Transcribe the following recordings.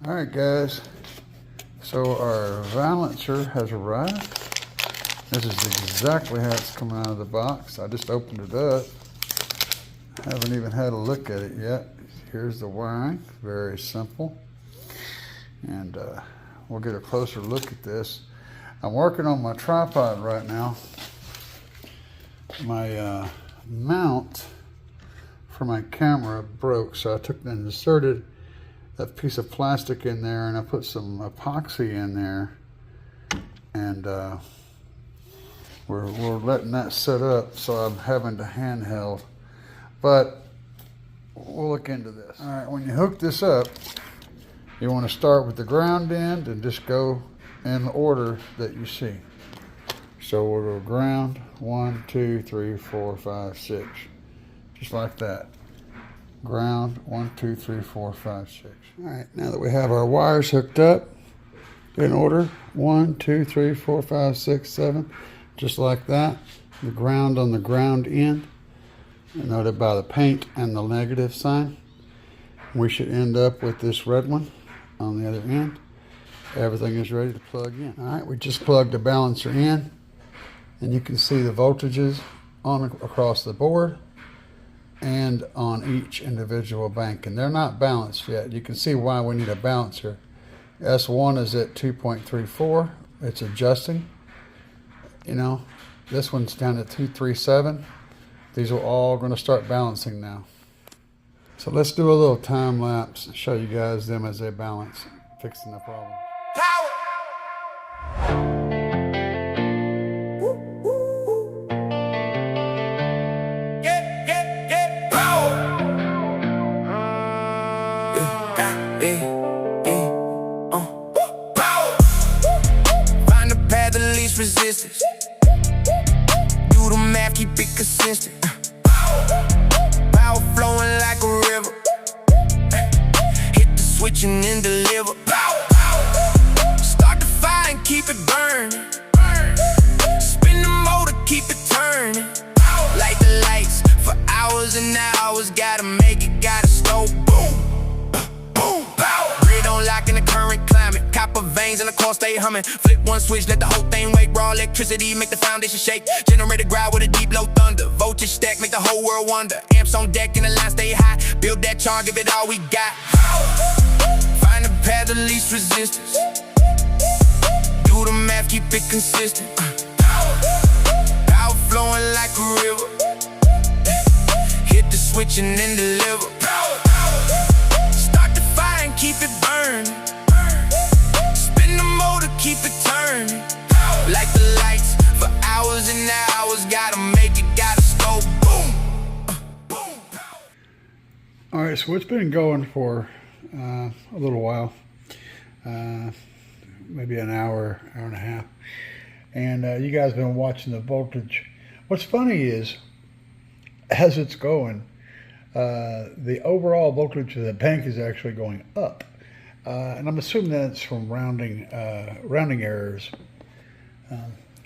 All right, guys. So our balancer has arrived. This is exactly how it's coming out of the box. I just opened it up. Haven't even had a look at it yet. Here's the wiring, very simple. And we'll get a closer look at this. I'm working on my tripod right now. My mount for my camera broke, so I took and inserted that piece of plastic in there, and I put some epoxy in there, and we're letting that set up, so I'm having to handheld, but we'll look into this. All right, when you hook this up, you want to start with the ground end and just go in the order that you see. So we'll go ground, 1, 2, 3, 4, 5, 6, just like that. Ground, 1, 2, 3, 4, 5, 6. All right, now that we have our wires hooked up in order, 1, 2, 3, 4, 5, 6, 7, just like that. The ground on the ground end, noted by the paint and the negative sign. We should end up with this red one on the other end. Everything is ready to plug in. All right, we just plugged the balancer in, and you can see the voltages on across the board and on each individual bank, and they're not balanced yet. You can see why we need a balancer. S1 is at 2.34. It's adjusting. You know, this one's down at 237. These are all going to start balancing now. So let's do a little time lapse and show you guys them as they balance, fixing the problem. Find the path of least resistance. Do the math, keep it consistent. Power flowing like a river. Hit the switch and then deliver. Start the fire and keep it burning. Spin the motor, keep it turning. Light the lights for hours and hours. Gotta make it, gotta slow. Boom, boom, power. Grid on lock in the current climate. Copper veins and the core stay humming. Flip one switch, let the whole thing wake. Raw electricity, make the foundation shake. Generator growl with a deep low thunder. Voltage stack, make the whole world wonder. Amps on deck and the line stay high. Build that charge, give it all we got. Find the path of least resistance. Do the math, keep it consistent. Power flowing like a river. Hit the switch and then deliver. Start the fire and keep it burning. Spin the motor, keep it turning. Like the lights for hours and hours. Gotta make it, gotta slow. Boom, boom. All right, so it's been going for a little while, maybe an hour, hour and a half, and you guys have been watching the voltage. What's funny is, as it's going, the overall voltage of the bank is actually going up, and I'm assuming that's from rounding errors.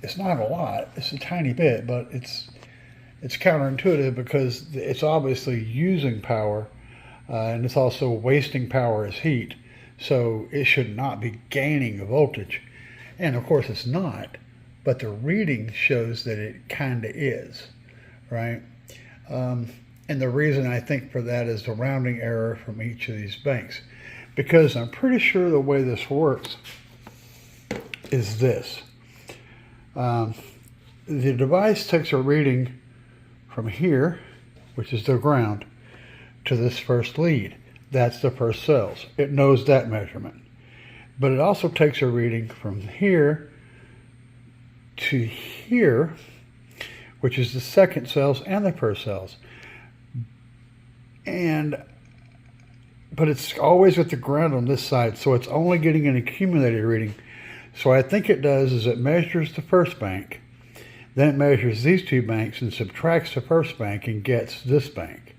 It's not a lot, it's a tiny bit, but it's counterintuitive because it's obviously using power, and it's also wasting power as heat, so it should not be gaining a voltage, and of course it's not, but the reading shows that it kind of is, right? And the reason I think for that is the rounding error from each of these banks, because I'm pretty sure the way this works is this. The device takes a reading from here, which is the ground, to this first lead. That's the first cells. It knows that measurement. But it also takes a reading from here to here, which is the second cells and the first cells. But it's always with the ground on this side, so it's only getting an accumulated reading. So I think it does is it measures the first bank, then it measures these two banks and subtracts the first bank and gets this bank.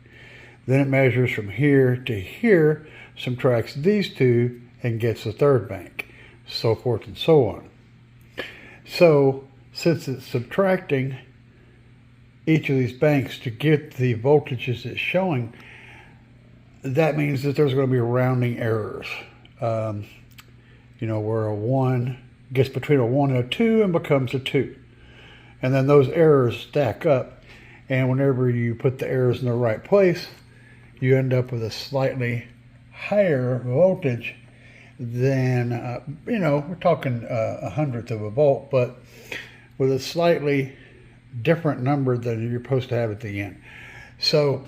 Then it measures from here to here, subtracts these two and gets the third bank, so forth and so on. So since it's subtracting each of these banks to get the voltages it's showing, that means that there's going to be rounding errors. you know, where a 1 gets between a 1 and a 2 and becomes a 2. And then those errors stack up, and whenever you put the errors in the right place, you end up with a slightly higher voltage than, you know, we're talking a hundredth of a volt, but with a slightly different number than you're supposed to have at the end. So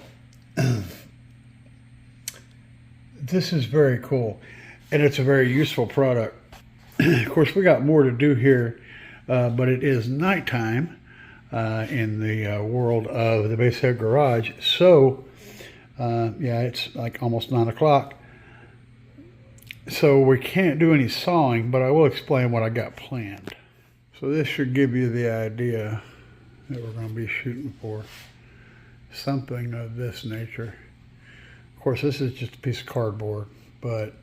this is very cool, and it's a very useful product. Of course, we got more to do here, but it is nighttime in the world of the Basehead Garage. So yeah, it's like almost 9 o'clock. So we can't do any sawing, but I will explain what I got planned. So this should give you the idea that we're going to be shooting for. Something of this nature. Of course, this is just a piece of cardboard, but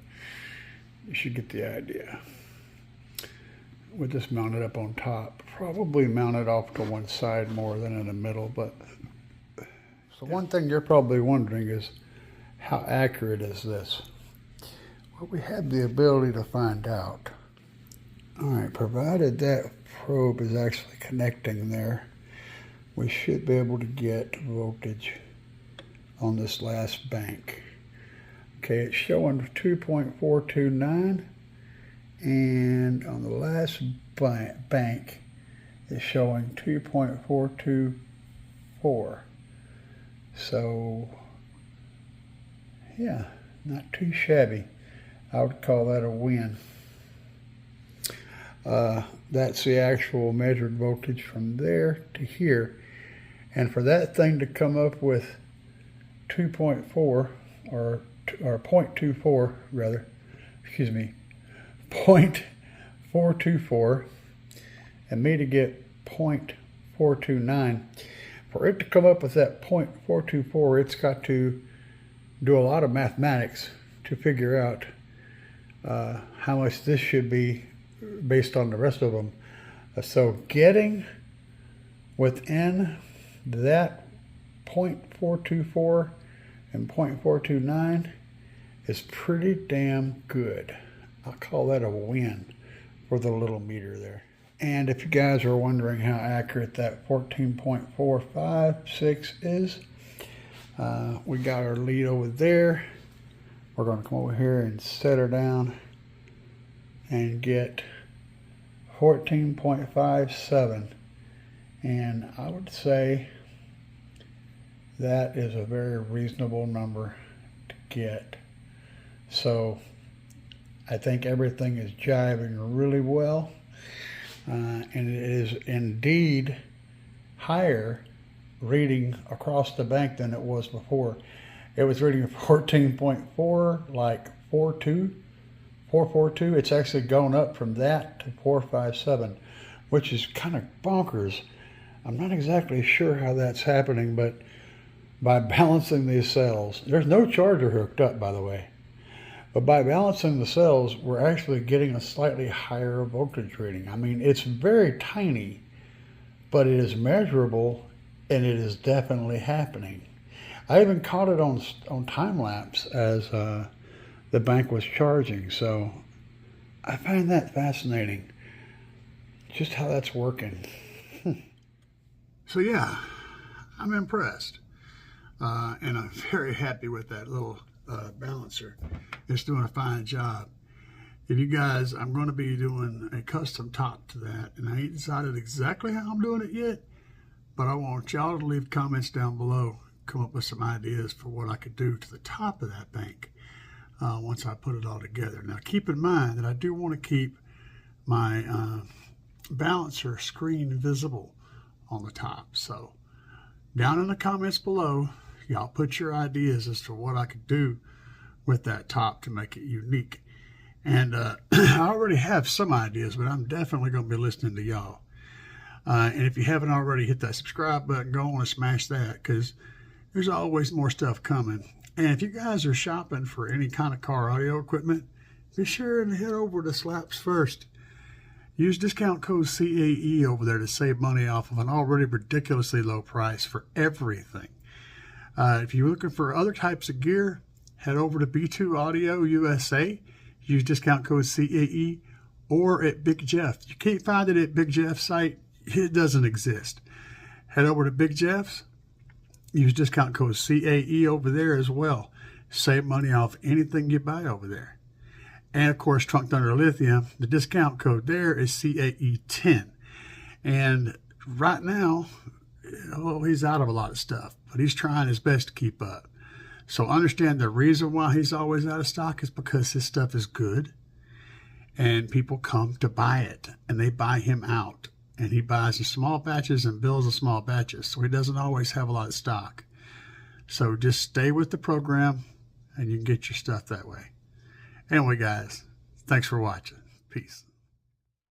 you should get the idea. With this mounted up on top, probably mounted off to one side more than in the middle, but so one thing you're probably wondering is, how accurate is this? Well, we have the ability to find out. All right, provided that probe is actually connecting there, we should be able to get voltage on this last bank. Okay, it's showing 2.429, and on the last bank it's showing 2.424. So yeah, not too shabby. I would call that a win. That's the actual measured voltage from there to here. And for that thing to come up with 2.4 or 0.24 rather, excuse me, 0.424, and me to get 0.429, for it to come up with that 0.424, it's got to do a lot of mathematics to figure out how much this should be based on the rest of them. So getting within that 0.424 and 0.429 is pretty damn good. I'll call that a win for the little meter there. And if you guys are wondering how accurate that 14.456 is, we got our lead over there. We're going to come over here and set her down and get 14.57, and I would say that is a very reasonable number to get. So I think everything is jiving really well, and it is indeed higher reading across the bank than it was before. It was reading 14.4, like 442. It's actually gone up from that to 457, which is kind of bonkers. I'm not exactly sure how that's happening, but by balancing these cells, there's no charger hooked up, by the way, but by balancing the cells, we're actually getting a slightly higher voltage reading. I mean, it's very tiny, but it is measurable, and it is definitely happening. I even caught it on time lapse as the bank was charging, so I find that fascinating, just how that's working. So yeah, I'm impressed, and I'm very happy with that little balancer. It's doing a fine job. If you guys, I'm going to be doing a custom top to that, and I ain't decided exactly how I'm doing it yet, but I want y'all to leave comments down below, come up with some ideas for what I could do to the top of that bank once I put it all together. Now keep in mind that I do want to keep my balancer screen visible on the top. So down in the comments below, y'all put your ideas as to what I could do with that top to make it unique. And I already have some ideas, but I'm definitely going to be listening to y'all. And if you haven't already, hit that subscribe button, go on and smash that, because there's always more stuff coming. And if you guys are shopping for any kind of car audio equipment, be sure to head over to Slaps First. Use discount code CAE over there to save money off of an already ridiculously low price for everything. If you're looking for other types of gear, head over to B2 Audio USA. use discount code CAE, or at Big Jeff. You can't find it at Big Jeff's site. It doesn't exist. Head over to Big Jeff's. Use discount code CAE over there as well. Save money off anything you buy over there. And of course, Trunk Thunder Lithium, the discount code there is CAE10. And right now, he's out of a lot of stuff, but he's trying his best to keep up. So understand the reason why he's always out of stock is because his stuff is good and people come to buy it and they buy him out. And he buys in small batches and builds in small batches. So he doesn't always have a lot of stock. So just stay with the program and you can get your stuff that way. Anyway, guys, thanks for watching. Peace.